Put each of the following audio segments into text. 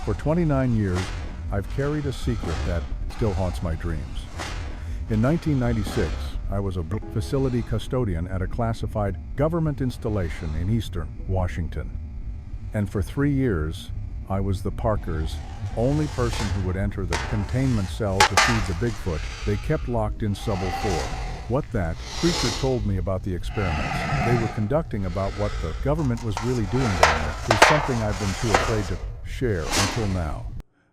For 29 years, I've carried a secret that still haunts my dreams. In 1996, I was a facility custodian at a classified government installation in eastern Washington. And for 3 years, I was the Parkers' only person who would enter the containment cell to feed the Bigfoot they kept locked in Sub 4. What that creature told me about the experiments they were conducting about what the government was really doing down there is something I've been too afraid to share until now.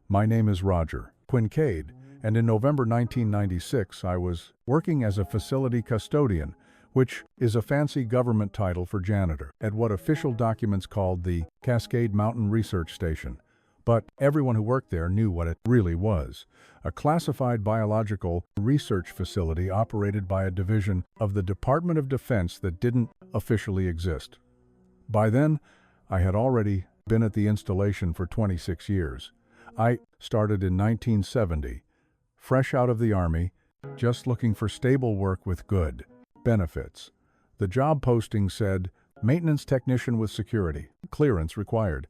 My name is Roger Kincaid, and in November 1996 I was working as a facility custodian, which is a fancy government title for janitor, at what official documents called the Cascade Mountain Research Station. But everyone who worked there knew what it really was: a classified biological research facility operated by a division of the Department of Defense that didn't officially exist. By then, I had already been at the installation for 26 years. I started in 1970, fresh out of the Army, just looking for stable work with good benefits. The job posting said, maintenance technician with security, clearance required.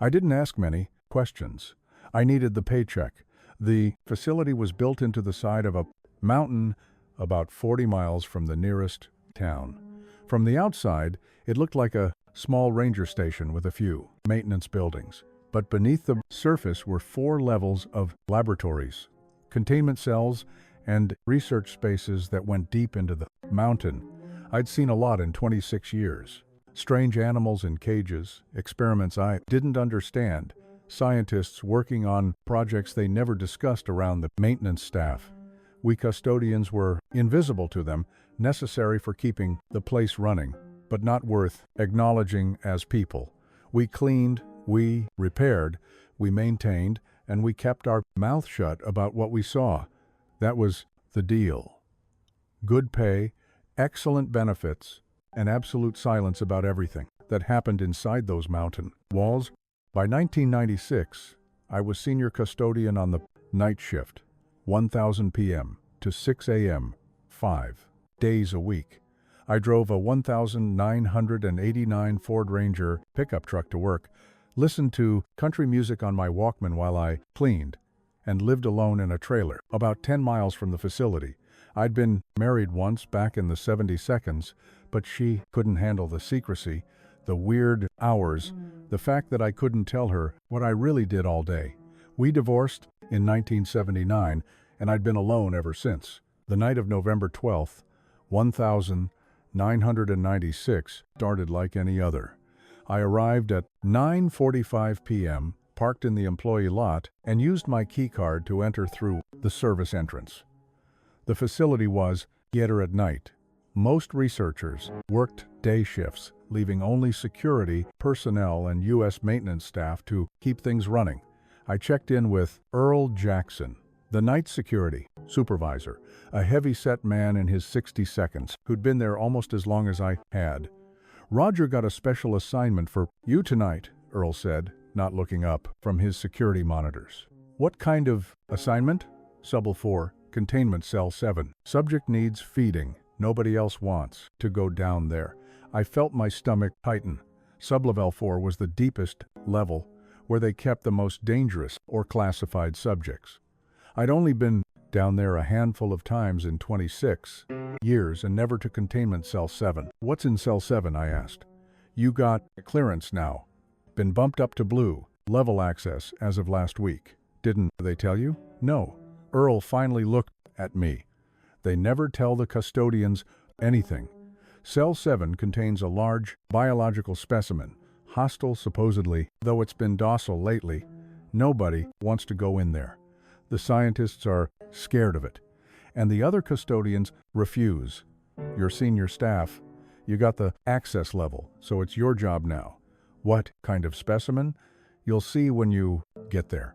I didn't ask many questions. I needed the paycheck. The facility was built into the side of a mountain about 40 miles from the nearest town. From the outside, it looked like a small ranger station with a few maintenance buildings. But beneath the surface were 4 levels of laboratories, containment cells, and research spaces that went deep into the mountain. I'd seen a lot in 26 years. Strange animals in cages, experiments I didn't understand, scientists working on projects they never discussed around the maintenance staff. We custodians were invisible to them, necessary for keeping the place running, but not worth acknowledging as people. We cleaned, we repaired, we maintained, and we kept our mouth shut about what we saw. That was the deal. Good pay, excellent benefits, and absolute silence about everything that happened inside those mountain walls. By 1996, I was senior custodian on the night shift, 1000 p.m. to 6 a.m., 5 days a week. I drove a 1989 Ford Ranger pickup truck to work, listened to country music on my Walkman while I cleaned, and lived alone in a trailer about 10 miles from the facility. I'd been married once back in the 72nds, but she couldn't handle the secrecy, the weird hours, the fact that I couldn't tell her what I really did all day. We divorced in 1979, and I'd been alone ever since. The night of November 12th, 1996 started like any other. I arrived at 9:45 p.m., parked in the employee lot, and used my key card to enter through the service entrance. The facility was theater at night. Most researchers worked day shifts, leaving only security personnel and U.S. maintenance staff to keep things running. I checked in with Earl Jackson, the night security supervisor, a heavy-set man in his 60s who'd been there almost as long as I had. "Roger got a special assignment for you tonight," Earl said, not looking up from his security monitors. "What kind of assignment?" "Sub 4, Containment Cell 7. Subject needs feeding. Nobody else wants to go down there." I felt my stomach tighten. Sub-level 4 was the deepest level, where they kept the most dangerous or classified subjects. I'd only been down there a handful of times in 26 years and never to Containment Cell 7. "What's in Cell 7?" I asked. "You got clearance now. Been bumped up to blue level access as of last week." "Didn't they tell you?" "No." Earl finally looked at me. "They never tell the custodians anything. Cell 7 contains a large biological specimen, hostile supposedly, though it's been docile lately. Nobody wants to go in there. The scientists are scared of it, and the other custodians refuse. Your senior staff, you got the access level, so it's your job now. What kind of specimen? You'll see when you get there.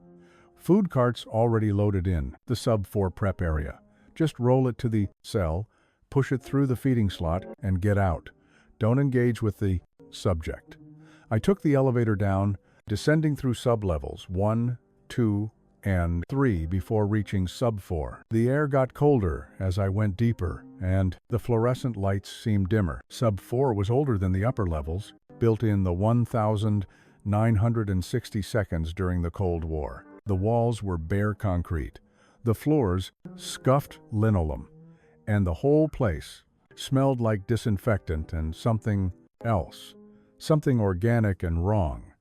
Food carts already loaded in the Sub 4 prep area. Just roll it to the cell, push it through the feeding slot, and get out. Don't engage with the subject." I took the elevator down, descending through sub-levels 1, 2, and 3 before reaching Sub 4. The air got colder as I went deeper, and the fluorescent lights seemed dimmer. Sub 4 was older than the upper levels, built in the 19 960 seconds during the Cold War. The walls were bare concrete, the floors scuffed linoleum, and the whole place smelled like disinfectant and something else, something organic and wrong.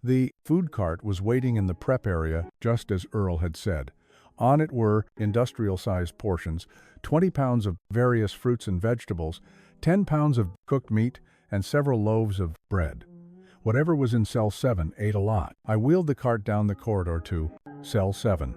The food cart was waiting in the prep area just as Earl had said. On it were industrial-sized portions, 20 pounds of various fruits and vegetables, 10 pounds of cooked meat, and several loaves of bread. Whatever was in Cell 7 ate a lot. I wheeled the cart down the corridor to Cell 7.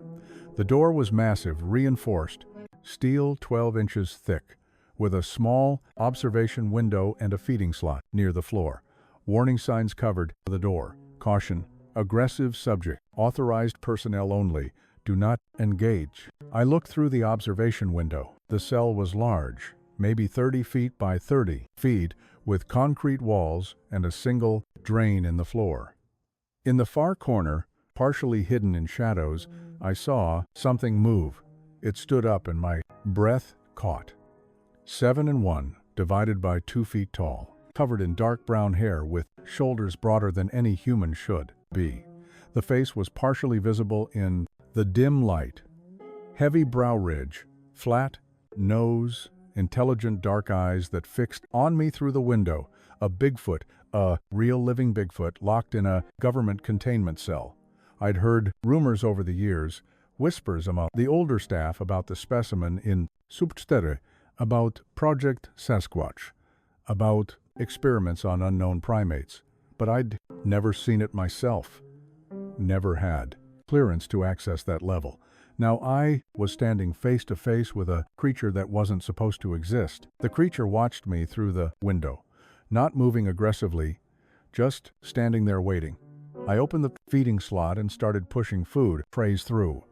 The door was massive, reinforced, steel 12 inches thick, with a small observation window and a feeding slot near the floor. Warning signs covered the door. Caution, aggressive subject, authorized personnel only, do not engage. I looked through the observation window. The cell was large, maybe 30 feet by 30 feet, with concrete walls and a single drain in the floor. In the far corner, partially hidden in shadows, I saw something move. It stood up and my breath caught. 7 and 1, divided by 2 feet tall, covered in dark brown hair with shoulders broader than any human should be. The face was partially visible in the dim light. Heavy brow ridge, flat nose, intelligent dark eyes that fixed on me through the window. A Bigfoot, a real living Bigfoot locked in a government containment cell. I'd heard rumors over the years, whispers among the older staff about the specimen in Substere, about Project Sasquatch, about experiments on unknown primates, but I'd never seen it myself. Never had clearance to access that level. Now I was standing face to face with a creature that wasn't supposed to exist. The creature watched me through the window, not moving aggressively, just standing there waiting. I opened the feeding slot and started pushing food trays through.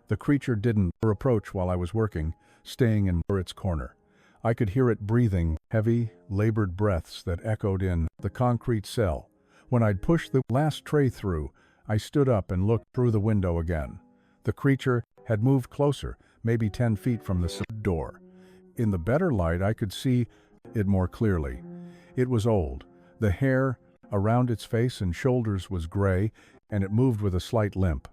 The creature didn't approach while I was working, staying in its corner. I could hear it breathing heavy, labored breaths that echoed in the concrete cell. When I'd pushed the last tray through, I stood up and looked through the window again. The creature had moved closer, maybe 10 feet from the door. In the better light, I could see it more clearly. It was old. The hair around its face and shoulders was gray, and it moved with a slight limp.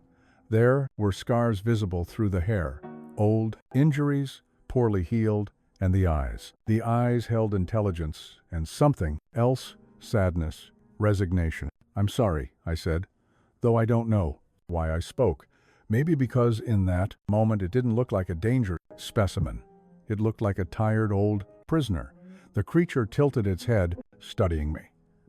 There were scars visible through the hair, old injuries, poorly healed, and the eyes. The eyes held intelligence and something else, sadness, resignation. "I'm sorry," I said, though I don't know why I spoke. Maybe because in that moment it didn't look like a danger specimen. It looked like a tired old prisoner. The creature tilted its head, studying me.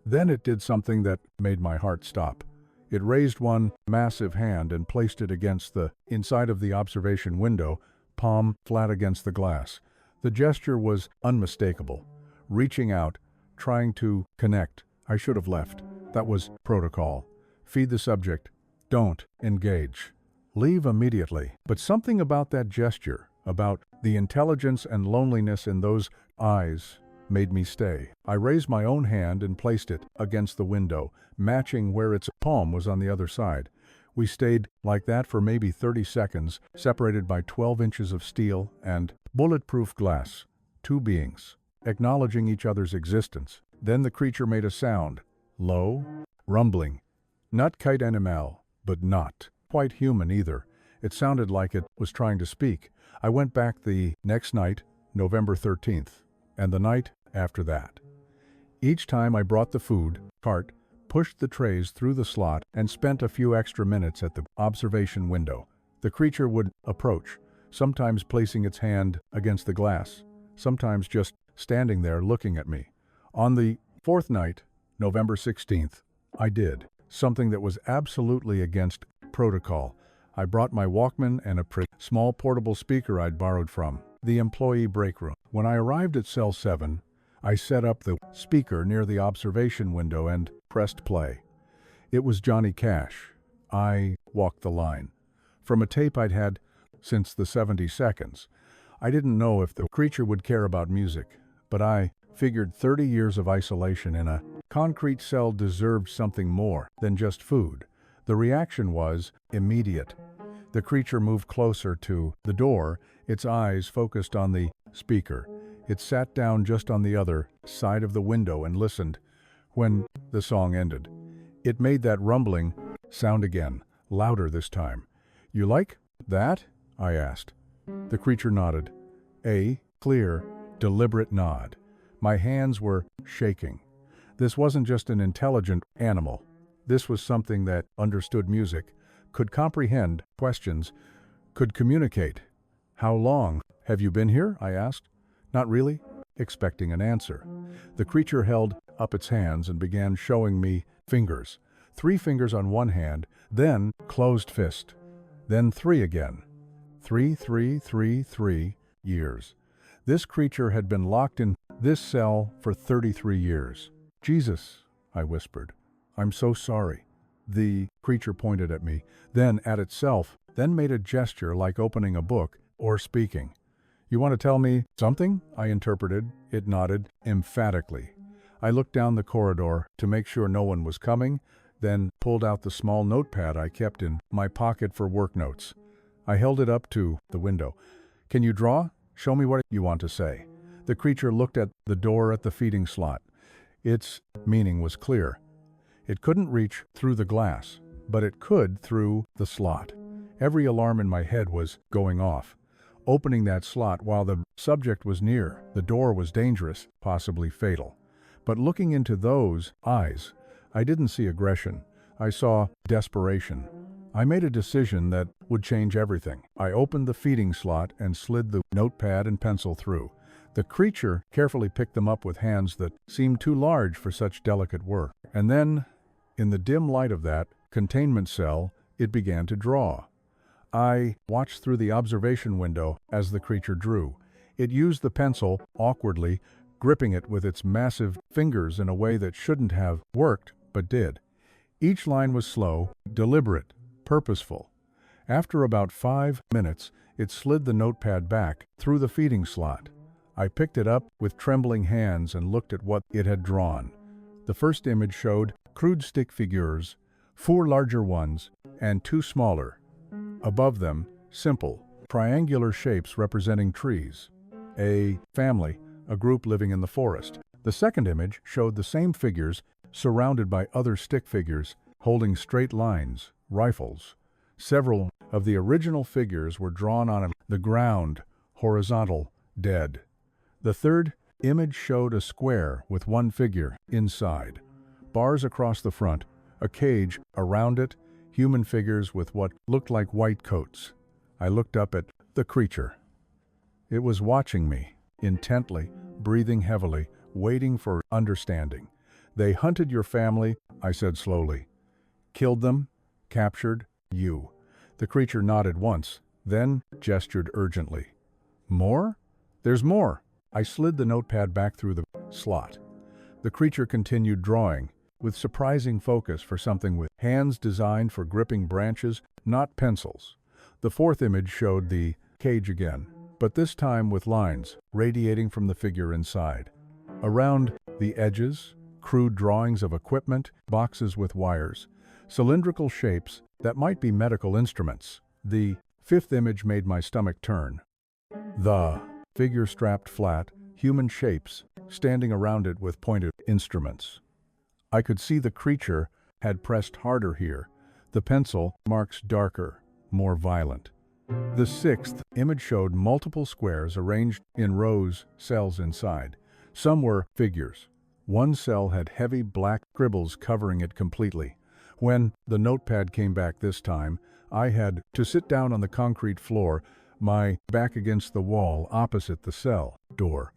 Then it did something that made my heart stop. It raised one massive hand and placed it against the inside of the observation window, palm flat against the glass. The gesture was unmistakable. Reaching out, trying to connect. I should have left. That was protocol. Feed the subject. Don't engage. Leave immediately. But something about that gesture, about the intelligence and loneliness in those eyes, made me stay. I raised my own hand and placed it against the window, matching where its palm was on the other side. We stayed like that for maybe 30 seconds, separated by 12 inches of steel and bulletproof glass. Two beings, acknowledging each other's existence. Then the creature made a sound, low, rumbling. Not quite animal, but not quite human either. It sounded like it was trying to speak. I went back the next night, November 13th, and the night after that. Each time I brought the food cart, pushed the trays through the slot, and spent a few extra minutes at the observation window. The creature would approach, sometimes placing its hand against the glass, sometimes just standing there looking at me. On the fourth night, November 16th, I did something that was absolutely against protocol. I brought my Walkman and a small portable speaker I'd borrowed from the employee break room. When I arrived at Cell 7, I set up the speaker near the observation window and pressed play. It was Johnny Cash. I walked the line. From a tape I'd had since the 70 seconds. I didn't know if the creature would care about music, but I figured 30 years of isolation in a concrete cell deserved something more than just food. The reaction was immediate. The creature moved closer to the door, its eyes focused on the speaker. It sat down just on the other side of the window and listened. When the song ended, It made that rumbling sound again, louder this time. "You like that?" I asked. The creature nodded. A clear, deliberate nod. My hands were shaking. This wasn't just an intelligent animal. This was something that understood music, could comprehend questions, could communicate. "How long have you been here?" I asked. "Not really," expecting an answer. The creature held up its hands and began showing me fingers. 3 fingers on one hand, then closed fist, then 3 again. 3 years. This creature had been locked in this cell for 33 years. "Jesus," I whispered. "I'm so sorry." The creature pointed at me, then at itself, then made a gesture like opening a book or speaking. "You want to tell me something?" I interpreted. It nodded emphatically. I looked down the corridor to make sure no one was coming, then pulled out the small notepad I kept in my pocket for work notes. I held it up to the window. "Can you draw? Show me what you want to say." The creature looked at the door at the feeding slot. Its meaning was clear. It couldn't reach through the glass, but it could through the slot. Every alarm in my head was going off. Opening that slot while the subject was near the door was dangerous, possibly fatal. But looking into those eyes, I didn't see aggression. I saw desperation. I made a decision that would change everything. I opened the feeding slot and slid the notepad and pencil through. The creature carefully picked them up with hands that seemed too large for such delicate work. And then, in the dim light of that containment cell, it began to draw. I watched through the observation window as the creature drew. It used the pencil awkwardly, gripping it with its massive fingers in a way that shouldn't have worked, but did. Each line was slow, deliberate, purposeful. After about 5 minutes, it slid the notepad back through the feeding slot. I picked it up with trembling hands and looked at what it had drawn. The first image showed crude stick figures, 4 larger ones, and 2 smaller. Above them, simple, triangular shapes representing trees. A family, a group living in the forest. The second image showed the same figures surrounded by other stick figures holding straight lines, rifles. Several of the original figures were drawn on the ground, horizontal, dead. The third image showed a square with 1 figure inside. Bars across the front, a cage around it, human figures with what looked like white coats. I looked up at the creature. It was watching me, intently, breathing heavily, waiting for understanding. "They hunted your family," I said slowly. "Killed them, captured you." The creature nodded once, then gestured urgently. "More? There's more." I slid the notepad back through the slot. The creature continued drawing, with surprising focus for something with hands designed for gripping branches, not pencils. The fourth image showed the cage again, but this time with lines radiating from the figure inside. Around the edges, crude drawings of equipment, boxes with wires, cylindrical shapes that might be medical instruments. The fifth image made my stomach turn. The figure strapped flat, human shapes, standing around it with pointed instruments. I could see the creature had pressed harder here, the pencil marks darker, more violent. The sixth image showed multiple squares arranged in rows, cells inside. Some were figures. One cell had heavy black scribbles covering it completely. When the notepad came back this time, I had to sit down on the concrete floor, my back against the wall opposite the cell door.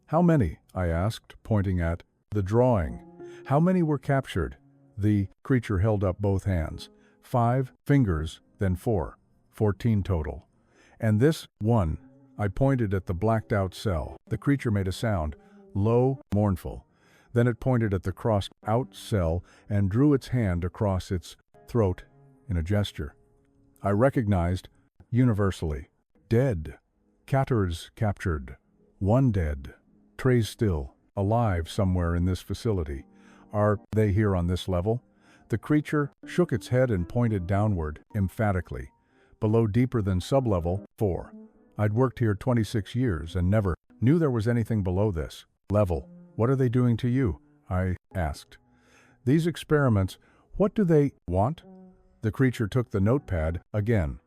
"How many?" I asked, pointing at the drawing. "How many were captured?" The creature held up both hands. 5 fingers, then 4. 14 total. "And this one," I pointed at the blacked out cell. The creature made a sound, low, mournful. Then it pointed at the crossed out cell and drew its hand across its throat in a gesture. I recognized, universally, dead. Catters captured. 1 dead. Trays still, alive somewhere in this facility. Are they here on this level? The creature shook its head and pointed downward, emphatically. Below, deeper than sublevel 4. I'd worked here 26 years and never knew there was anything below this level. "What are they doing to you?" I asked. "These experiments, What do they want? The creature took the notepad again.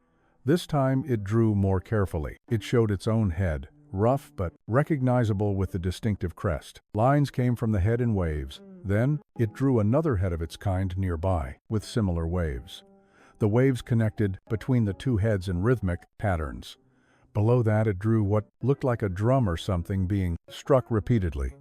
This time it drew more carefully. It showed its own head, rough but recognizable with the distinctive crest. Lines came from the head in waves. Then it drew another head of its kind nearby, with similar waves. The waves connected between the two heads in rhythmic patterns. Below that it drew what looked like a drum or something being struck repeatedly.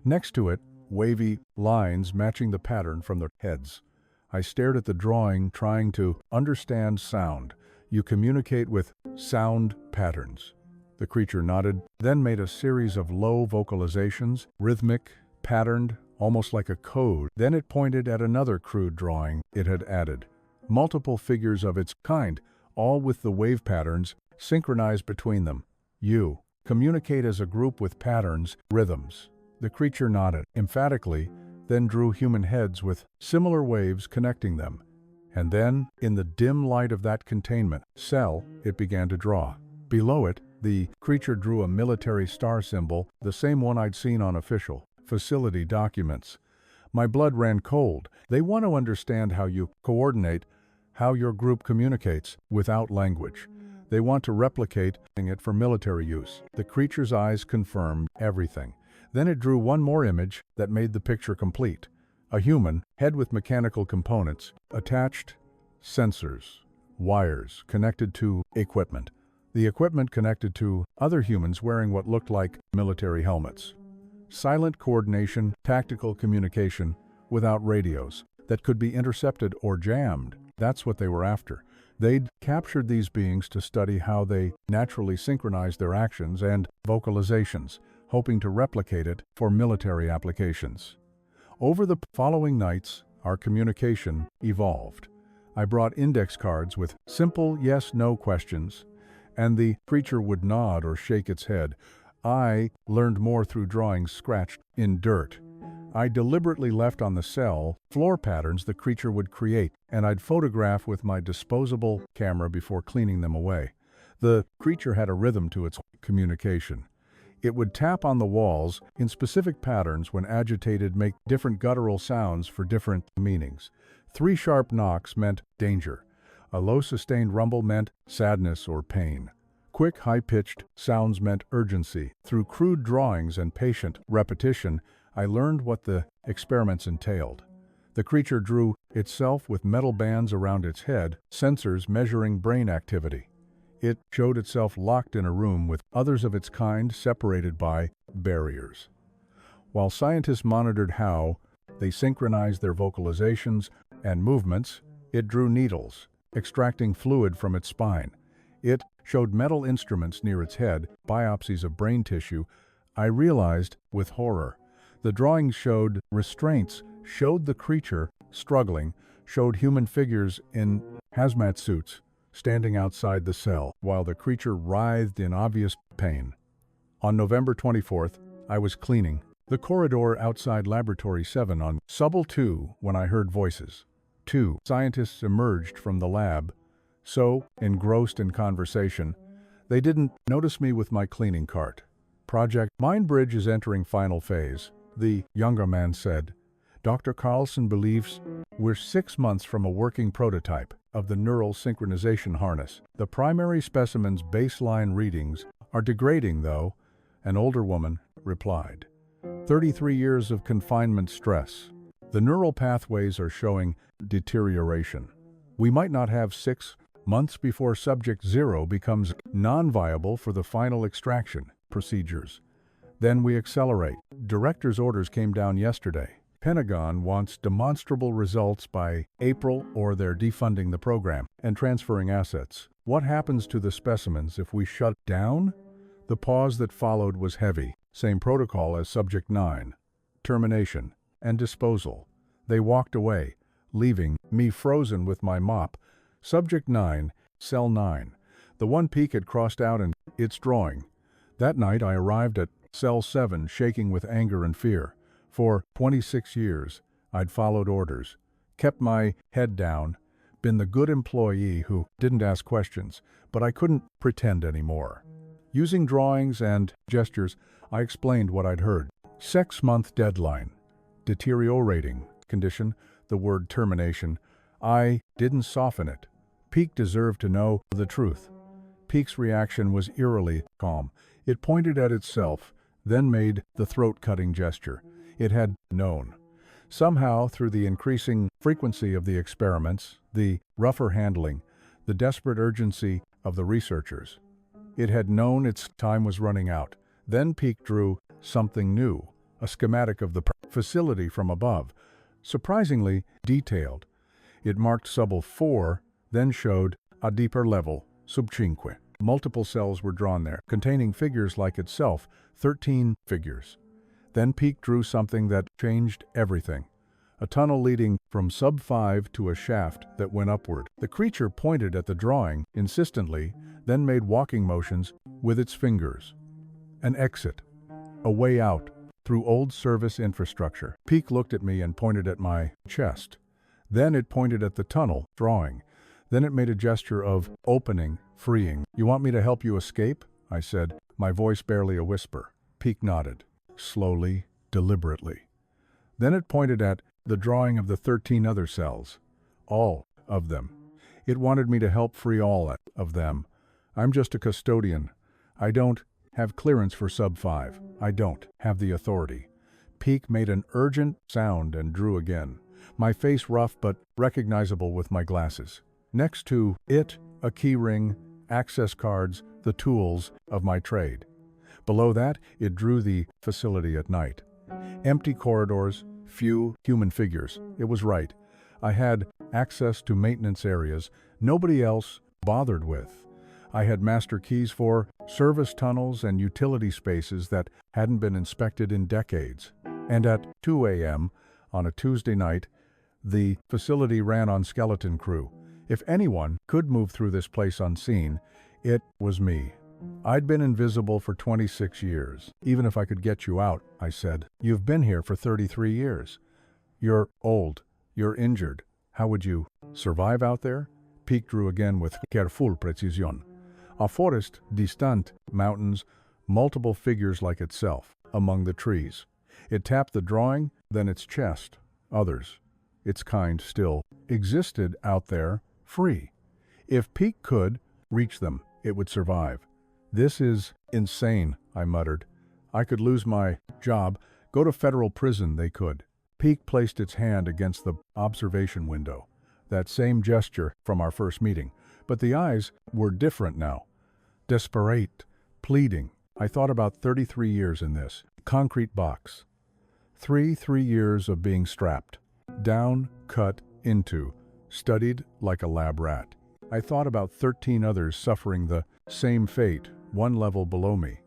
Next to it, wavy lines matching the pattern from the heads. I stared at the drawing, trying to understand sound. You communicate with sound patterns. The creature nodded, then made a series of low vocalizations, rhythmic, patterned, almost like a code. Then it pointed at another crude drawing it had added. Multiple figures of its kind, all with the wave patterns synchronized between them. You communicate as a group with patterns, rhythms. The creature nodded emphatically, then drew human heads with similar waves connecting them. And then, in the dim light of that containment cell, it began to draw. Below it, the creature drew a military star symbol, the same one I'd seen on official facility documents. My blood ran cold. They want to understand how you coordinate, how your group communicates without language. They want to replicate it for military use. The creature's eyes confirmed everything. Then it drew one more image that made the picture complete. A human, head with mechanical components, attached sensors, wires connected to equipment. The equipment connected to other humans wearing what looked like military helmets. Silent coordination, tactical communication, without radios, that could be intercepted or jammed. That's what they were after. They'd captured these beings to study how they naturally synchronized their actions and vocalizations, hoping to replicate it for military applications. Over the following nights, our communication evolved. I brought index cards with simple yes-no questions, and the creature would nod or shake its head. I learned more through drawings scratched in dirt. I deliberately left on the cell floor patterns the creature would create, and I'd photograph with my disposable camera before cleaning them away. The creature had a rhythm to its communication. It would tap on the walls in specific patterns when agitated, make different guttural sounds for different meanings. 3 sharp knocks meant danger. A low sustained rumble meant sadness or pain. Quick, high-pitched sounds meant urgency. Through crude drawings and patient repetition, I learned what the experiments entailed. The creature drew itself with metal bands around its head, sensors measuring brain activity. It showed itself locked in a room with others of its kind separated by barriers. While scientists monitored how they synchronized their vocalizations and movements, it drew needles, extracting fluid from its spine. It showed metal instruments near its head, biopsies of brain tissue. I realized with horror. The drawings showed restraints, showed the creature struggling, showed human figures in hazmat suits standing outside the cell, while the creature writhed in obvious pain. On November 24th, I was cleaning the corridor outside Laboratory 7 on Subble 2 when I heard voices. 2 scientists emerged from the lab. So, engrossed in conversation, they didn't notice me with my cleaning cart. Project Mindbridge is entering final phase, the younger man said. Dr. Carlson believes we're 6 months from a working prototype of the neural synchronization harness. The primary specimen's baseline readings are degrading, though, an older woman replied. 33 years of confinement stress. The neural pathways are showing deterioration. We might not have 6 months before Subject 0 becomes non-viable for the final extraction procedures. Then we accelerate. Director's orders came down yesterday. Pentagon wants demonstrable results by April or they're defunding the program and transferring assets. What happens to the specimens if we shut down? The pause that followed was heavy. Same protocol as Subject 9. Termination and disposal. They walked away, leaving me frozen with my mop. Subject 9, Cell 9. The one peak had crossed out in its drawing. That night I arrived at Cell 7 shaking with anger and fear. For 26 years, I'd followed orders, kept my head down, been the good employee who didn't ask questions, but I couldn't pretend anymore. Using drawings and gestures, I explained what I'd heard. 6-month deadline. Deteriorating condition. the word termination, I didn't soften it. Peak deserved to know the truth. Peak's reaction was eerily calm. It pointed at itself, then made the throat-cutting gesture. It had known. Somehow, through the increasing frequency of the experiments, the rougher handling, the desperate urgency of the researchers, it had known its time was running out. Then Peak drew something new, a schematic of the facility from above, surprisingly detailed. It marked Subble 4, then showed a deeper level, Sub 5. Multiple cells were drawn there, containing figures like itself, 13 figures. Then Peak drew something that changed everything. A tunnel leading from Sub 5 to a shaft that went upward. The creature pointed at the drawing insistently, then made walking motions with its fingers. An exit. A way out, through old service infrastructure. Peak looked at me and pointed at my chest. Then it pointed at the tunnel, drawing. Then it made a gesture of opening, freeing. "You want me to help you escape?" I said, my voice barely a whisper. Peak nodded, slowly, deliberately. Then it pointed at the drawing of the 13 other cells. All of them. It wanted me to help free all of them. I'm just a custodian. I don't have clearance for Sub 5. I don't have the authority. Peak made an urgent sound and drew again. My face rough but recognizable with my glasses. Next to it, a key ring, access cards, the tools of my trade. Below that, it drew the facility at night. Empty corridors, few human figures. It was right. I had access to maintenance areas nobody else bothered with. I had master keys for service tunnels and utility spaces that hadn't been inspected in decades. And at 2 a.m. on a Tuesday night, the facility ran on skeleton crew. If anyone could move through this place unseen, it was me. I'd been invisible for 26 years. "Even if I could get you out," I said. "You've been here for 33 years. You're old. You're injured. How would you survive out there?" Peak drew again with careful precision. A forest, distant, mountains, multiple figures like itself, among the trees. It tapped the drawing, then its chest. Others, its kind still, existed out there, free. If Peak could reach them, it would survive. "This is insane," I muttered. "I could lose my job, go to federal prison, they could." Peak placed its hand against the observation window. That same gesture from our first meeting, but the eyes were different now. Desperate, pleading. I thought about 33 years in this concrete box. 3 years of being strapped, down, cut into, studied like a lab rat. I thought about 13 others suffering the same fate, one level below me.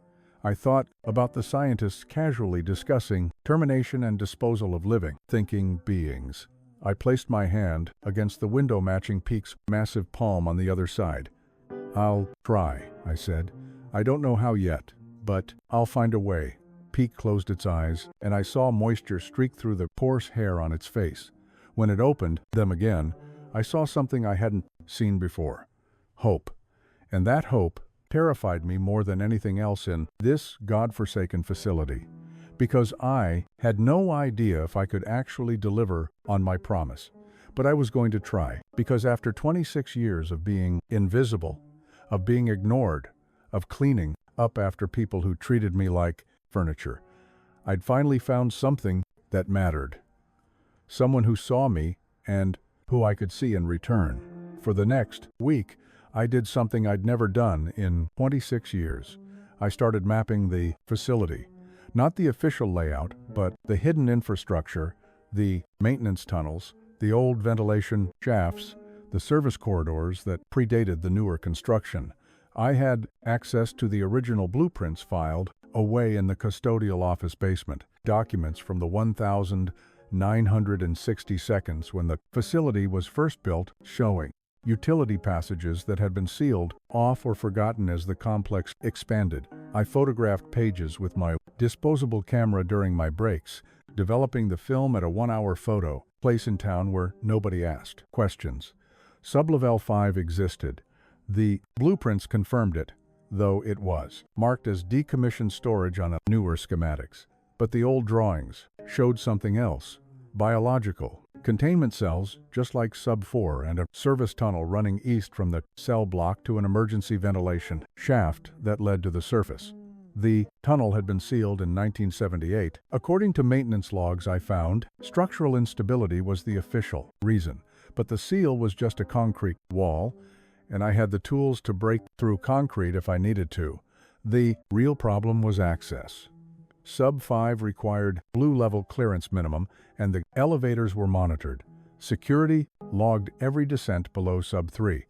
I thought about the scientists casually discussing termination and disposal of living, thinking beings. I placed my hand against the window matching Peak's massive palm on the other side. "I'll try," I said. "I don't know how yet, but I'll find a way." Peak closed its eyes, and I saw moisture streak through the coarse hair on its face. When it opened them again, I saw something I hadn't seen before. Hope. And that hope terrified me more than anything else in this godforsaken facility, because I had no idea if I could actually deliver on my promise. But I was going to try, because after 26 years of being invisible, of being ignored, of cleaning up after people who treated me like furniture, I'd finally found something that mattered. Someone who saw me and who I could see in return. For the next week, I did something I'd never done in 26 years. I started mapping the facility. Not the official layout, but the hidden infrastructure, the maintenance tunnels, the old ventilation shafts, the service corridors that predated the newer construction. I had access to the original blueprints filed away in the custodial office basement, documents from the 1,960 seconds when the facility was first built showing utility passages that had been sealed off or forgotten as the complex expanded. I photographed pages with my disposable camera during my breaks, developing the film at a 1-hour photo place in town where nobody asked questions. Sublevel 5 existed. The blueprints confirmed it, though it was marked as decommissioned storage on newer schematics. But the old drawings showed something else, biological. Containment cells, just like Sub-4, and a service tunnel running east from the cell block to an emergency ventilation shaft that led to the surface. The tunnel had been sealed in 1978. According to maintenance logs I found, structural instability was the official reason, but the seal was just a concrete wall, and I had the tools to break through concrete if I needed to. The real problem was access. Sub-5 required blue-level clearance minimum, and the elevators were monitored. Security logged every descent below Sub-3.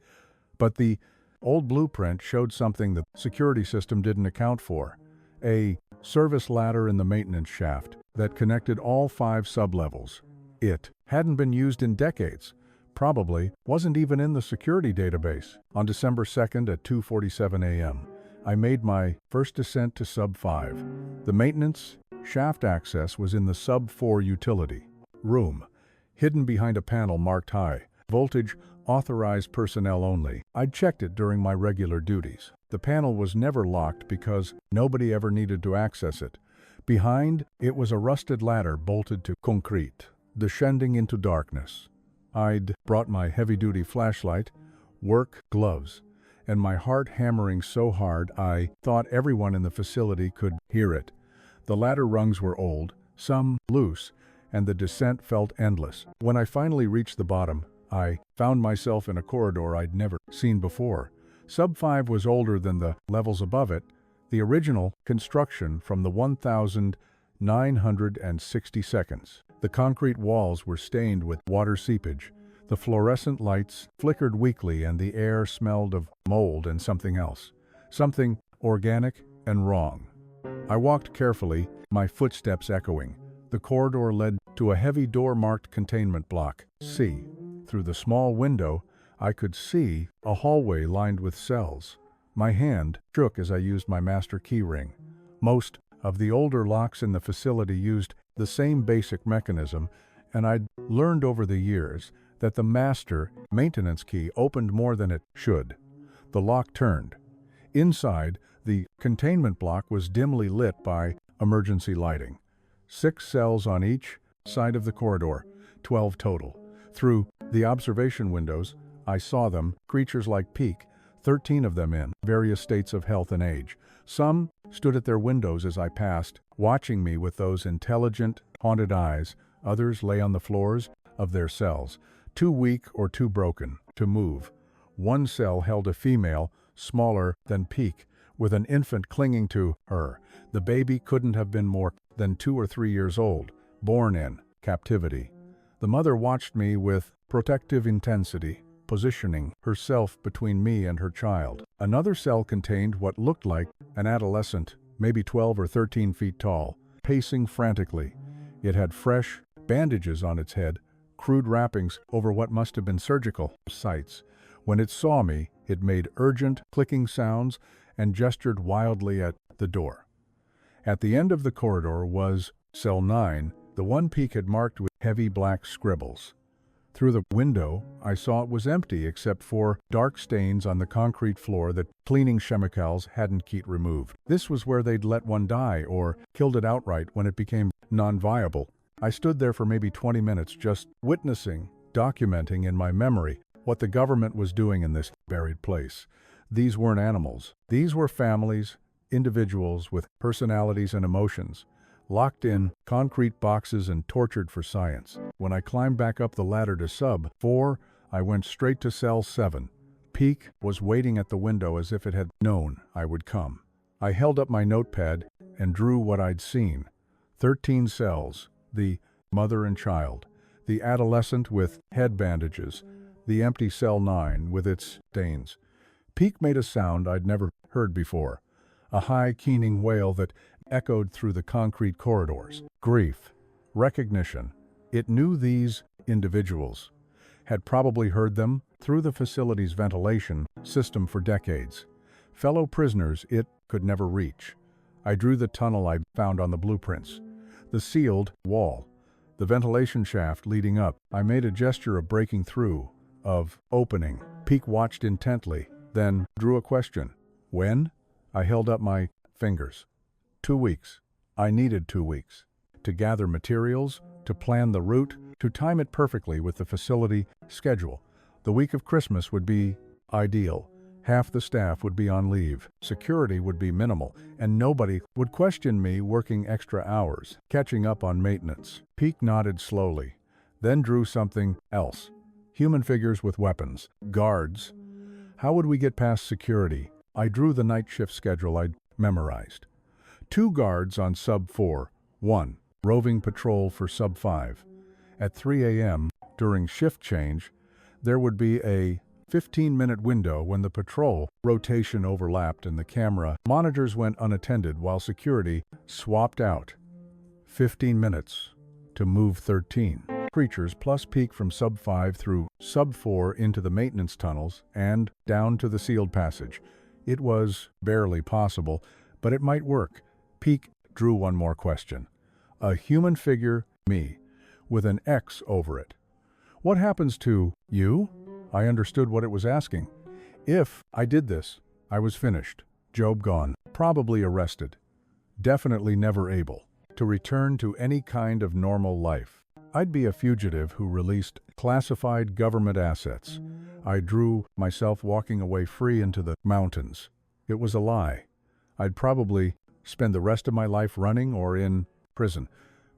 But the old blueprint showed something the security system didn't account for: a service ladder in the maintenance shaft that connected all 5 sublevels. It hadn't been used in decades, probably wasn't even in the security database. On December 2nd at 2:47 a.m., I made my first descent to Sub-5. The maintenance shaft access was in the Sub-4 utility room, hidden behind a panel marked high voltage, authorized personnel only. I'd checked it during my regular duties. The panel was never locked because nobody ever needed to access it. Behind it was a rusted ladder bolted to concrete, descending into darkness. I'd brought my heavy-duty flashlight, work gloves, and my heart hammering so hard I thought everyone in the facility could hear it. The ladder rungs were old, some loose, and the descent felt endless. When I finally reached the bottom, I found myself in a corridor I'd never seen before. Sub-5 was older than the levels above it, the original construction from the 1960 seconds. The concrete walls were stained with water seepage. The fluorescent lights flickered weakly, and the air smelled of mold and something else. Something organic and wrong. I walked carefully, my footsteps echoing. The corridor led to a heavy door marked containment block C. Through the small window, I could see a hallway lined with cells. My hand shook as I used my master key ring. Most of the older locks in the facility used the same basic mechanism, and I'd learned over the years that the master maintenance key opened more than it should. The lock turned. Inside, the containment block was dimly lit by emergency lighting. 6 cells on each side of the corridor, 12 total. Through the observation windows, I saw them, creatures like Peak, 13 of them in various states of health and age. Some stood at their windows as I passed, watching me with those intelligent, haunted eyes. Others lay on the floors of their cells, too weak or too broken to move. One cell held a female, smaller than Peak, with an infant clinging to her. The baby couldn't have been more than 2 or 3 years old, born in captivity. The mother watched me with protective intensity, positioning herself between me and her child. Another cell contained what looked like an adolescent, maybe 12 or 13 feet tall, pacing frantically. It had fresh bandages on its head, crude wrappings over what must have been surgical sites. When it saw me, it made urgent, clicking sounds and gestured wildly at the door. At the end of the corridor was Cell 9, the one Peak had marked with heavy black scribbles. Through the window, I saw it was empty except for dark stains on the concrete floor that cleaning chemicals hadn't yet removed. This was where they'd let one die or killed it outright when it became non-viable. I stood there for maybe 20 minutes just witnessing, documenting in my memory what the government was doing in this buried place. These weren't animals. These were families, individuals with personalities and emotions, locked in concrete boxes and tortured for science. When I climbed back up the ladder to Sub-4, I went straight to Cell 7. Peak was waiting at the window as if it had known I would come. I held up my notepad and drew what I'd seen. 13 cells, the mother and child, the adolescent with head bandages, the empty Cell 9 with its stains. Peak made a sound I'd never heard before, a high, keening wail that echoed through the concrete corridors. Grief, recognition. It knew these individuals, had probably heard them through the facility's ventilation system for decades. Fellow prisoners it could never reach. I drew the tunnel I found on the blueprints, the sealed wall, the ventilation shaft leading up. I made a gesture of breaking through, of opening. Peak watched intently, then drew a question. When? I held up my fingers. 2 weeks. I needed 2 weeks to gather materials, to plan the route, to time it perfectly with the facility schedule. The week of Christmas would be ideal. Half the staff would be on leave, security would be minimal, and nobody would question me working extra hours, catching up on maintenance. Peak nodded slowly, then drew something else. Human figures with weapons, guards. How would we get past security? I drew the night shift schedule I'd memorized. 2 guards on sub 4, 1 roving patrol for sub 5. At 3 a.m., during shift change, there would be a 15-minute window when the patrol rotation overlapped and the camera monitors went unattended while security swapped out. 15 minutes to move 13 creatures plus peek from sub 5 through sub 4 into the maintenance tunnels and down to the sealed passage. It was barely possible, but it might work. Peek drew one more question. A human figure, me, with an X over it. What happens to you? I understood what it was asking. If I did this, I was finished. Job gone. Probably arrested. Definitely never able to return to any kind of normal life. I'd be a fugitive who released classified government assets. I drew myself walking away free into the mountains. It was a lie. I'd probably spend the rest of my life running or in prison.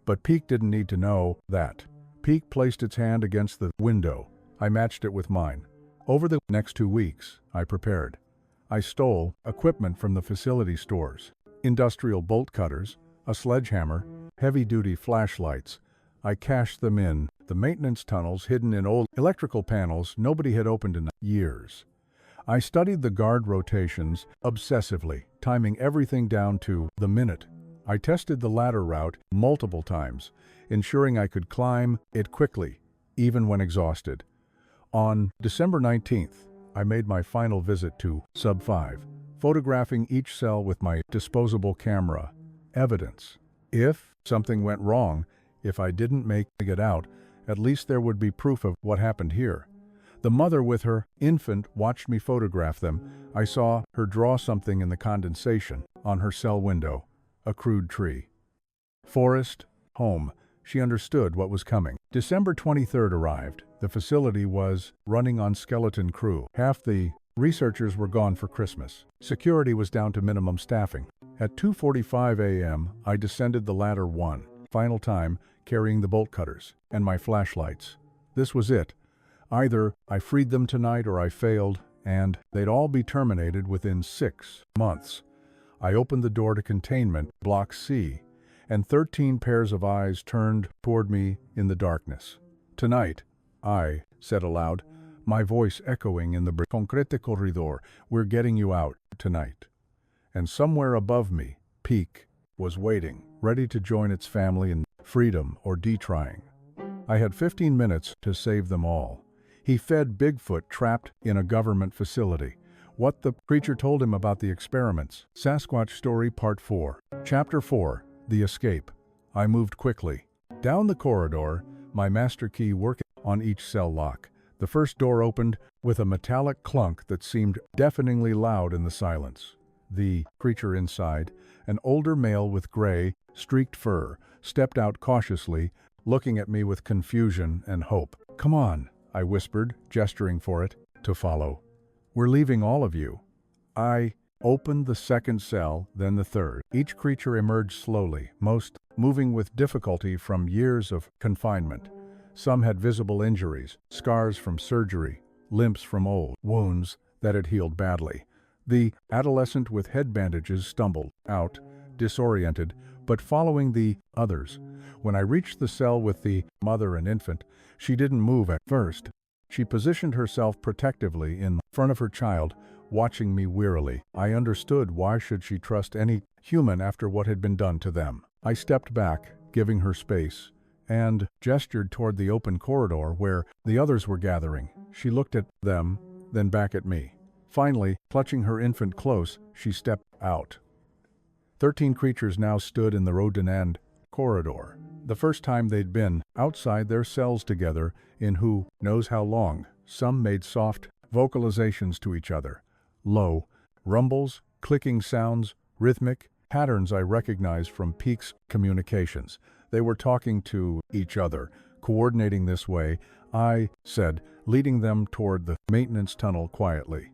But Peak didn't need to know that. Peak placed its hand against the window. I matched it with mine. Over the next 2 weeks, I prepared. I stole equipment from the facility stores. Industrial bolt cutters, a sledgehammer, heavy-duty flashlights. I cached them in the maintenance tunnels hidden in old electrical panels nobody had opened in years. I studied the guard rotations obsessively, timing everything down to the minute. I tested the ladder route multiple times, ensuring I could climb it quickly, even when exhausted. On December 19th, I made my final visit to Sub 5, photographing each cell with my disposable camera. Evidence. If something went wrong, if I didn't make it out, at least there would be proof of what happened here. The mother with her infant watched me photograph them. I saw her draw something in the condensation on her cell window. A crude tree. Forest, home. She understood what was coming. December 23rd arrived. The facility was running on skeleton crew. Half the researchers were gone for Christmas. Security was down to minimum staffing. At 2:45 a.m., I descended the ladder one final time, carrying the bolt cutters and my flashlights. This was it. Either I freed them tonight or I failed, and they'd all be terminated within 6 months. I opened the door to containment, Block C, and 13 pairs of eyes turned toward me in the darkness. Tonight, I said aloud, my voice echoing in the concrete corridor, we're getting you out tonight. And somewhere above me, Peak was waiting, ready to join its family in freedom or detrying. I had 15 minutes to save them all. He fed Bigfoot trapped in a government facility. What the creature told him about the experiments. Sasquatch Story Part 4. Chapter 4. The Escape. I moved quickly. Down the corridor, my master key working on each cell lock. The first door opened with a metallic clunk that seemed deafeningly loud in the silence. The creature inside, an older male with gray, streaked fur, stepped out cautiously, looking at me with confusion and hope. Come on, I whispered, gesturing for it to follow. We're leaving all of you. I opened the second cell, then the third. Each creature emerged slowly, most moving with difficulty from years of confinement. Some had visible injuries, scars from surgery, limps from old wounds that had healed badly. The adolescent with head bandages stumbled out, disoriented, but following the others. When I reached the cell with the mother and infant, she didn't move at first. She positioned herself protectively in front of her child, watching me wearily. I understood why should she trust any human after what had been done to them. I stepped back, giving her space, and gestured toward the open corridor where the others were gathering. She looked at them, then back at me. Finally, clutching her infant close, she stepped out. 13 creatures now stood in the Rodinand corridor. The first time they'd been outside their cells together in who knows how long. Some made soft vocalizations to each other. Low rumbles, clicking sounds, rhythmic patterns I recognized from Peak's communications. They were talking to each other, coordinating this way, I said, leading them toward the maintenance tunnel quietly.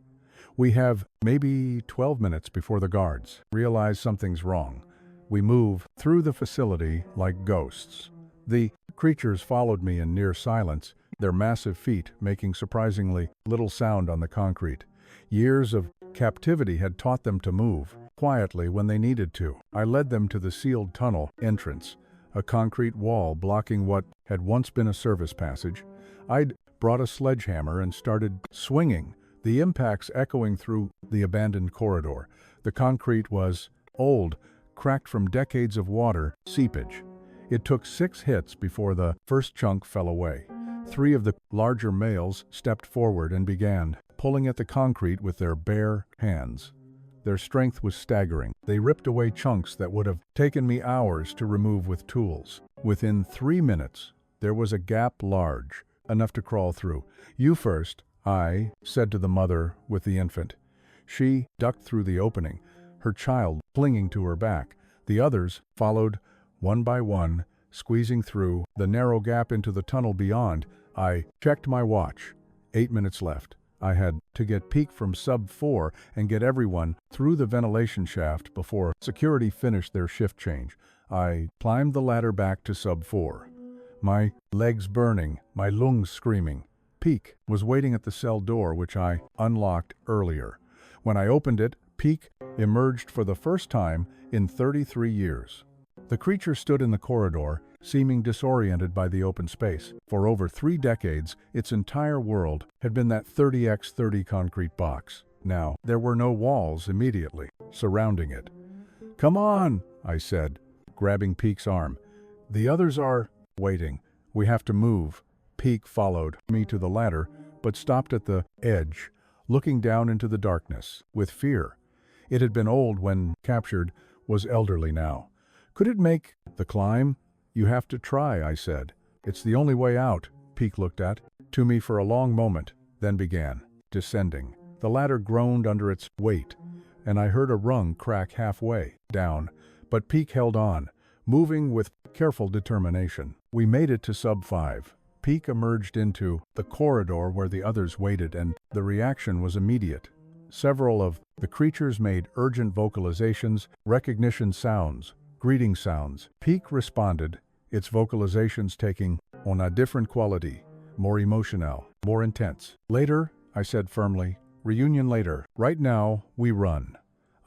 We have maybe 12 minutes before the guards realize something's wrong. We move through the facility like ghosts. The creatures followed me in near silence, their massive feet making surprisingly little sound on the concrete. Years of captivity had taught them to move quietly when they needed to. I led them to the sealed tunnel entrance, a concrete wall blocking what had once been a service passage. I'd brought a sledgehammer and started swinging, the impacts echoing through the abandoned corridor. The concrete was old, cracked from decades of water seepage. It took 6 hits before the first chunk fell away. 3 of the larger males stepped forward and began pulling at the concrete with their bare hands. Their strength was staggering. They ripped away chunks that would have taken me hours to remove with tools. Within 3 minutes, there was a gap large, enough to crawl through. "You first," I said to the mother with the infant. She ducked through the opening, her child clinging to her back. The others followed, one by one, squeezing through the narrow gap into the tunnel beyond. I checked my watch. 8 minutes left. I had to get Peak from sub 4 and get everyone through the ventilation shaft before security finished their shift change. I climbed the ladder back to sub 4. My legs burning, my lungs screaming. Peak was waiting at the cell door, which I unlocked earlier. When I opened it, Peak emerged for the first time in 33 years. The creature stood in the corridor, seeming disoriented by the open space. For over 3 decades, its entire world had been that 30x30 concrete box. Now, there were no walls immediately surrounding it. "Come on," I said, grabbing Peak's arm. "The others are waiting. We have to move." Peak followed me to the ladder, but stopped at the edge, looking down into the darkness with fear. It had been old when captured, was elderly now. "Could it make the climb?" "You have to try," I said. "It's the only way out." Peak looked to me for a long moment, then began descending. The ladder groaned under its weight, and I heard a rung crack halfway down, but Peak held on, moving with careful determination. We made it to sub 5. Peak emerged into the corridor where the others waited, and the reaction was immediate. Several of the creatures made urgent vocalizations, recognition sounds, greeting sounds. Peak responded, its vocalizations taking on a different quality, more emotional, more intense. "Later," I said firmly. "Reunion later. Right now, we run."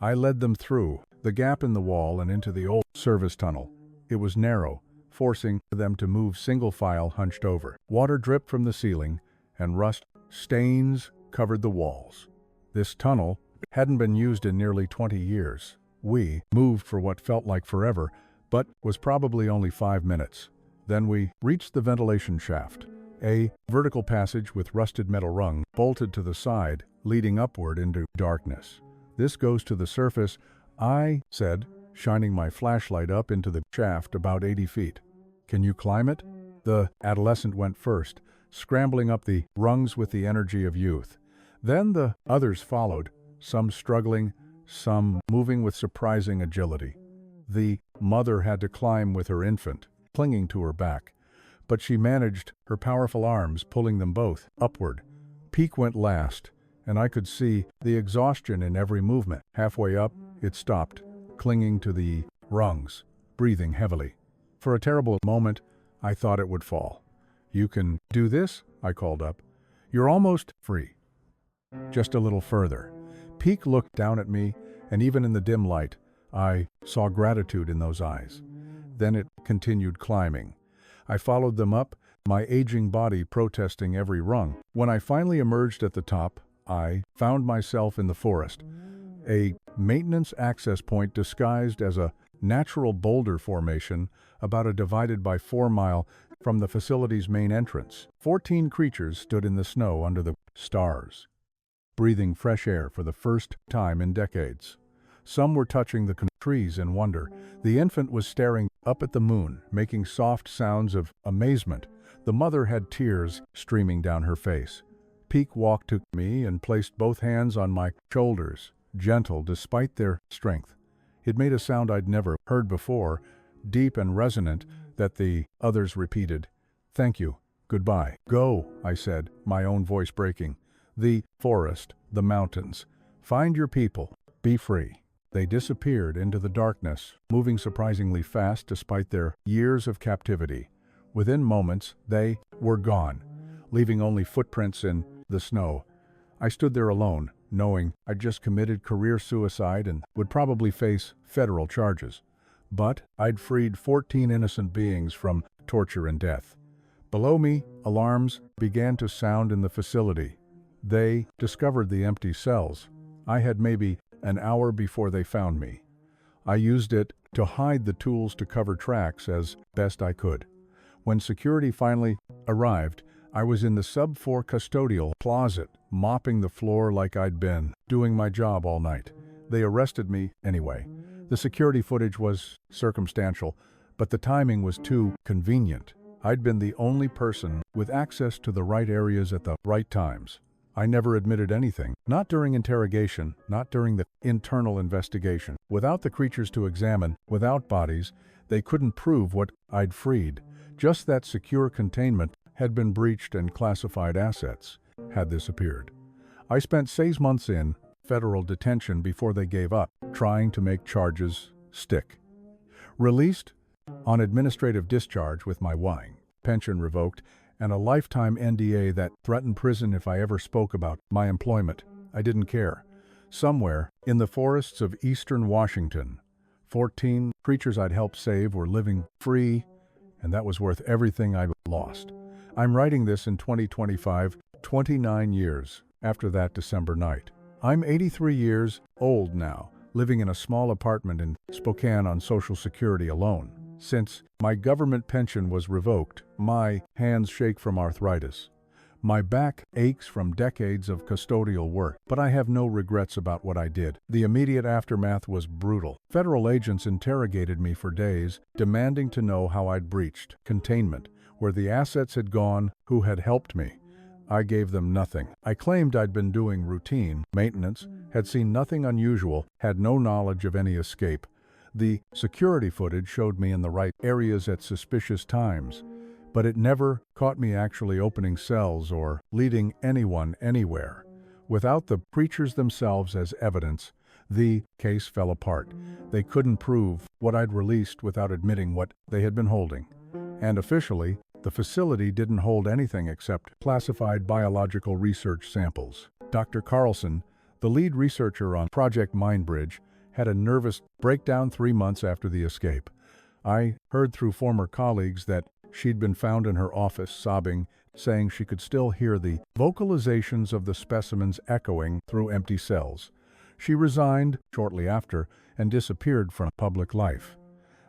I led them through the gap in the wall and into the old service tunnel. It was narrow, forcing them to move single file hunched over. Water dripped from the ceiling, and rust stains covered the walls. This tunnel hadn't been used in nearly 20 years. We moved for what felt like forever, but was probably only 5 minutes. Then we reached the ventilation shaft, a vertical passage with rusted metal rung bolted to the side, leading upward into darkness. "This goes to the surface," I said, shining my flashlight up into the shaft about 80 feet. "Can you climb it?" The adolescent went first, scrambling up the rungs with the energy of youth. Then the others followed, some struggling, some moving with surprising agility. The mother had to climb with her infant, clinging to her back, but she managed, her powerful arms pulling them both upward. Peak went last, and I could see the exhaustion in every movement. Halfway up, it stopped, clinging to the rungs, breathing heavily. For a terrible moment, I thought it would fall. "You can do this," I called up. "You're almost free." Just a little further. Peak looked down at me, and even in the dim light, I saw gratitude in those eyes. Then it continued climbing. I followed them up, my aging body protesting every rung. When I finally emerged at the top, I found myself in the forest, a maintenance access point disguised as a natural boulder formation about a divided by 4 mile from the facility's main entrance. 14 creatures stood in the snow under the stars, breathing fresh air for the first time in decades. Some were touching the trees in wonder. The infant was staring up at the moon, making soft sounds of amazement. The mother had tears streaming down her face. Peak walked to me and placed both hands on my shoulders, gentle despite their strength. It made a sound I'd never heard before, deep and resonant, that the others repeated. "Thank you. Goodbye." "Go," I said, my own voice breaking. "The forest, the mountains. Find your people. Be free." They disappeared into the darkness, moving surprisingly fast despite their years of captivity. Within moments, they were gone, leaving only footprints in the snow. I stood there alone, knowing I'd just committed career suicide and would probably face federal charges. But I'd freed 14 innocent beings from torture and death. Below me, alarms began to sound in the facility. They discovered the empty cells. I had maybe an hour before they found me. I used it to hide the tools to cover tracks as best I could. When security finally arrived, I was in the sub-4 custodial closet, mopping the floor like I'd been doing my job all night. They arrested me anyway. The security footage was circumstantial, but the timing was too convenient. I'd been the only person with access to the right areas at the right times. I never admitted anything, not during interrogation, not during the internal investigation. Without the creatures to examine, without bodies, they couldn't prove what I'd freed. Just that secure containment had been breached and classified assets had disappeared. I spent 6 months in federal detention before they gave up, trying to make charges stick. Released on administrative discharge with my pension revoked, and a lifetime NDA that threatened prison if I ever spoke about my employment. I didn't care. Somewhere in the forests of eastern Washington, 14 creatures I'd helped save were living free, and that was worth everything I lost. I'm writing this in 2025, 29 years after that December night. I'm 83 years old now, living in a small apartment in Spokane on Social Security alone. Since my government pension was revoked, my hands shake from arthritis. My back aches from decades of custodial work, but I have no regrets about what I did. The immediate aftermath was brutal. Federal agents interrogated me for days, demanding to know how I'd breached containment, where the assets had gone, who had helped me. I gave them nothing. I claimed I'd been doing routine maintenance, had seen nothing unusual, had no knowledge of any escape. The security footage showed me in the right areas at suspicious times, but it never caught me actually opening cells or leading anyone anywhere. Without the creatures themselves as evidence, the case fell apart. They couldn't prove what I'd released without admitting what they had been holding. And officially, the facility didn't hold anything except classified biological research samples. Dr. Carlson, the lead researcher on Project Mindbridge, had a nervous breakdown 3 months after the escape. I heard through former colleagues that she'd been found in her office sobbing, saying she could still hear the vocalizations of the specimens echoing through empty cells. She resigned shortly after and disappeared from public life.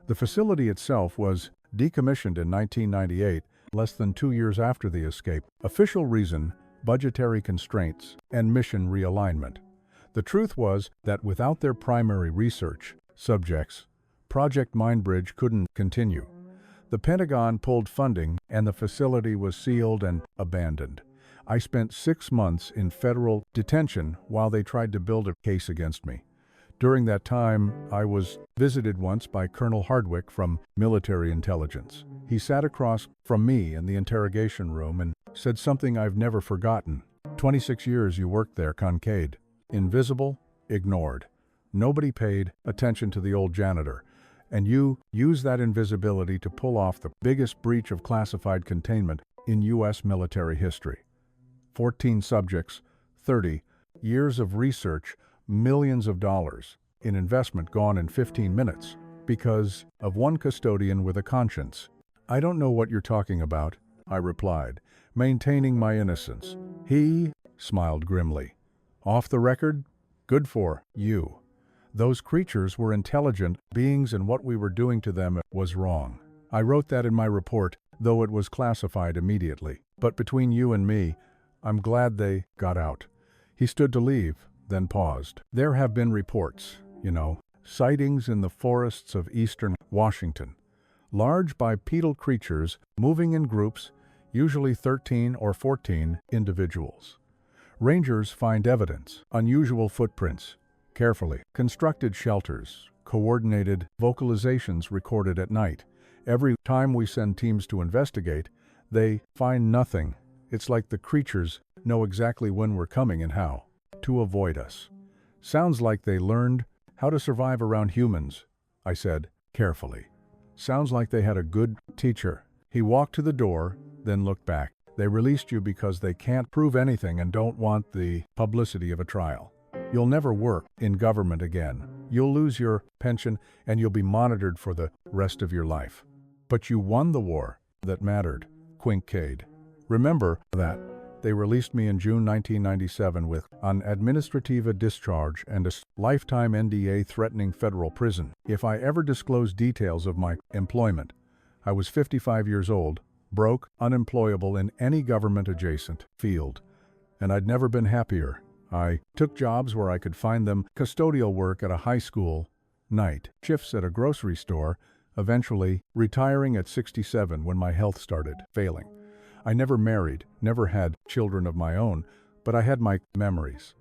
The facility itself was decommissioned in 1998, less than 2 years after the escape. Official reason: budgetary constraints and mission realignment. The truth was that without their primary research subjects, Project Mindbridge couldn't continue. The Pentagon pulled funding and the facility was sealed and abandoned. I spent 6 months in federal detention while they tried to build a case against me. During that time, I was visited once by Colonel Hardwick from military intelligence. He sat across from me in the interrogation room and said something I've never forgotten. 26 years you worked there, Kincaid. Invisible, ignored. Nobody paid attention to the old janitor, and you used that invisibility to pull off the biggest breach of classified containment in U.S. military history. 14 subjects, 30 years of research, millions of dollars in investment gone in 15 minutes because of one custodian with a conscience. "I don't know what you're talking about," I replied, maintaining my innocence. He smiled grimly. "Off the record? Good for you. Those creatures were intelligent beings and what we were doing to them was wrong. I wrote that in my report, though it was classified immediately. But between you and me, I'm glad they got out." He stood to leave, then paused. "There have been reports, sightings in the forests of eastern Washington. Large bipedal creatures moving in groups, usually 13 or 14 individuals. Rangers find evidence, unusual footprints, carefully constructed shelters, coordinated vocalizations recorded at night, Every time we send teams to investigate, they find nothing. It's like the creatures know exactly when we're coming and how to avoid us. Sounds like they learned how to survive around humans, I said carefully. Sounds like they had a good teacher. He walked to the door, then looked back. They released you because they can't prove anything and don't want the publicity of a trial. You'll never work in government again. You'll lose your pension and you'll be monitored for the rest of your life. But you won the war that mattered, Quinkcade. Remember that. They released me in June 1997 with an administrative discharge and a lifetime NDA threatening federal prison. If I ever disclose details of my employment, I was 55 years old, broke, unemployable in any government-adjacent field, and I'd never been happier. I took jobs where I could find them, custodial work at a high school, night shifts at a grocery store, eventually retiring at 67 when my health started failing. I never married, never had children of my own, but I had my memories.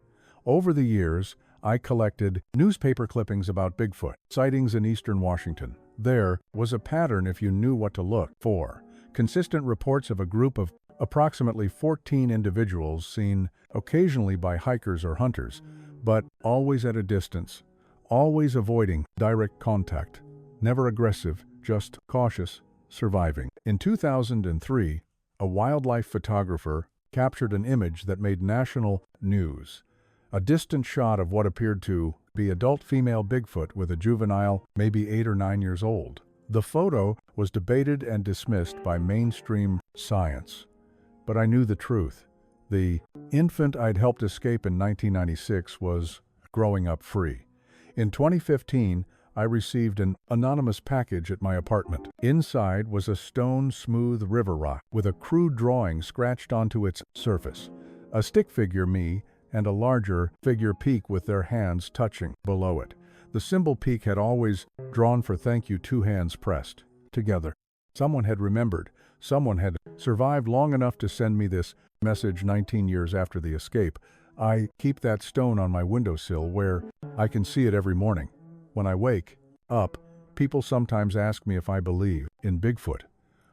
Over the years, I collected newspaper clippings about Bigfoot, sightings in eastern Washington. There was a pattern if you knew what to look for. Consistent reports of a group of approximately 14 individuals seen occasionally by hikers or hunters, but always at a distance, always avoiding direct contact, never aggressive, just cautious, surviving. In 2003, a wildlife photographer captured an image that made national news. A distant shot of what appeared to be adult female Bigfoot with a juvenile, maybe 8 or 9 years old. The photo was debated and dismissed by mainstream science. But I knew the truth. The infant I'd helped escape in 1996 was growing up free. In 2015, I received an anonymous package at my apartment. Inside was a stone-smooth river rock with a crude drawing scratched onto its surface. A stick figure me and a larger figure peak with their hands touching below it. The symbol peak had always drawn for thank you, 2 hands pressed together. Someone had remembered. Someone had survived long enough to send me this message 19 years after the escape. I keep that stone on my windowsill where I can see it every morning. When I wake up, people sometimes ask me if I believe in Bigfoot.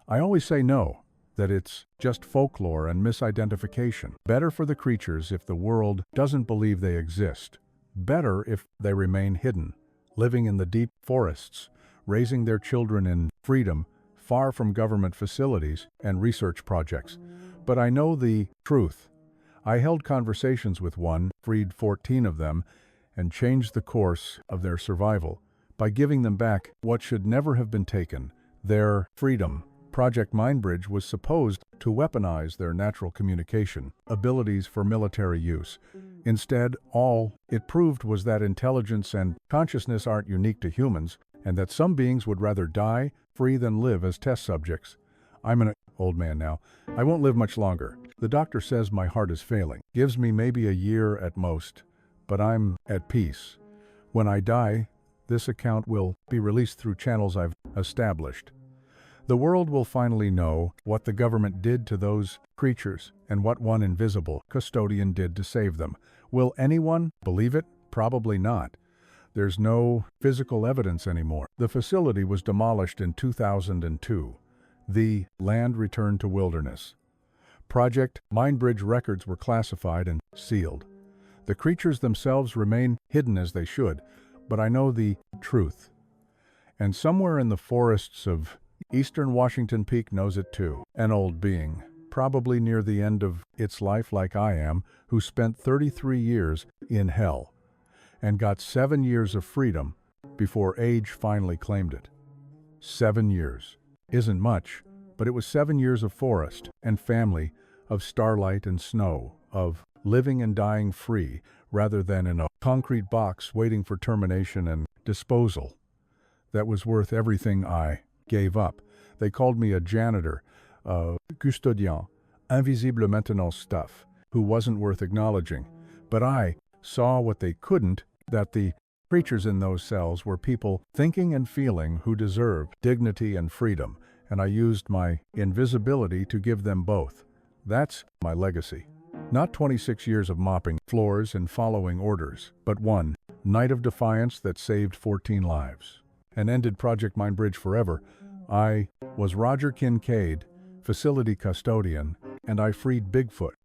I always say no, that it's just folklore and misidentification. Better for the creatures if the world doesn't believe they exist. Better if they remain hidden, living in the deep forests, raising their children in freedom, far from government facilities and research projects. But I know the truth. I held conversations with one, freed 14 of them, and changed the course of their survival by giving them back what should never have been taken, their freedom. Project Mindbridge was supposed to weaponize their natural communication abilities for military use. Instead, all it proved was that intelligence and consciousness aren't unique to humans, and that some beings would rather die free than live as test subjects. I'm an old man now. I won't live much longer. The doctor says my heart is failing, gives me maybe a year at most, but I'm at peace. When I die, this account will be released through channels I've established. The world will finally know what the government did to those creatures and what one invisible custodian did to save them. Will anyone believe it? Probably not. There's no physical evidence anymore. The facility was demolished in 2002. The land returned to wilderness. Project Mindbridge records were classified and sealed. The creatures themselves remain hidden as they should, but I know the truth. And somewhere in the forests of eastern Washington Peak knows it too. An old being, probably near the end of its life like I am, who spent 33 years in hell and got 7 years of freedom before age finally claimed it. 7 years. Isn't much, but it was 7 years of forest and family, of starlight and snow, of living and dying free rather than in a concrete box waiting for termination and disposal. That was worth everything I gave up. They called me a janitor, a custodien, invisible maintenant stuff, who wasn't worth acknowledging. But I saw what they couldn't, that the creatures in those cells were people thinking and feeling who deserved dignity and freedom, and I used my invisibility to give them both. That's my legacy. Not 26 years of mopping floors and following orders, but one night of defiance that saved 14 lives and ended Project Mindbridge forever I was Roger Kincaid, facility custodian, and I freed Bigfoot.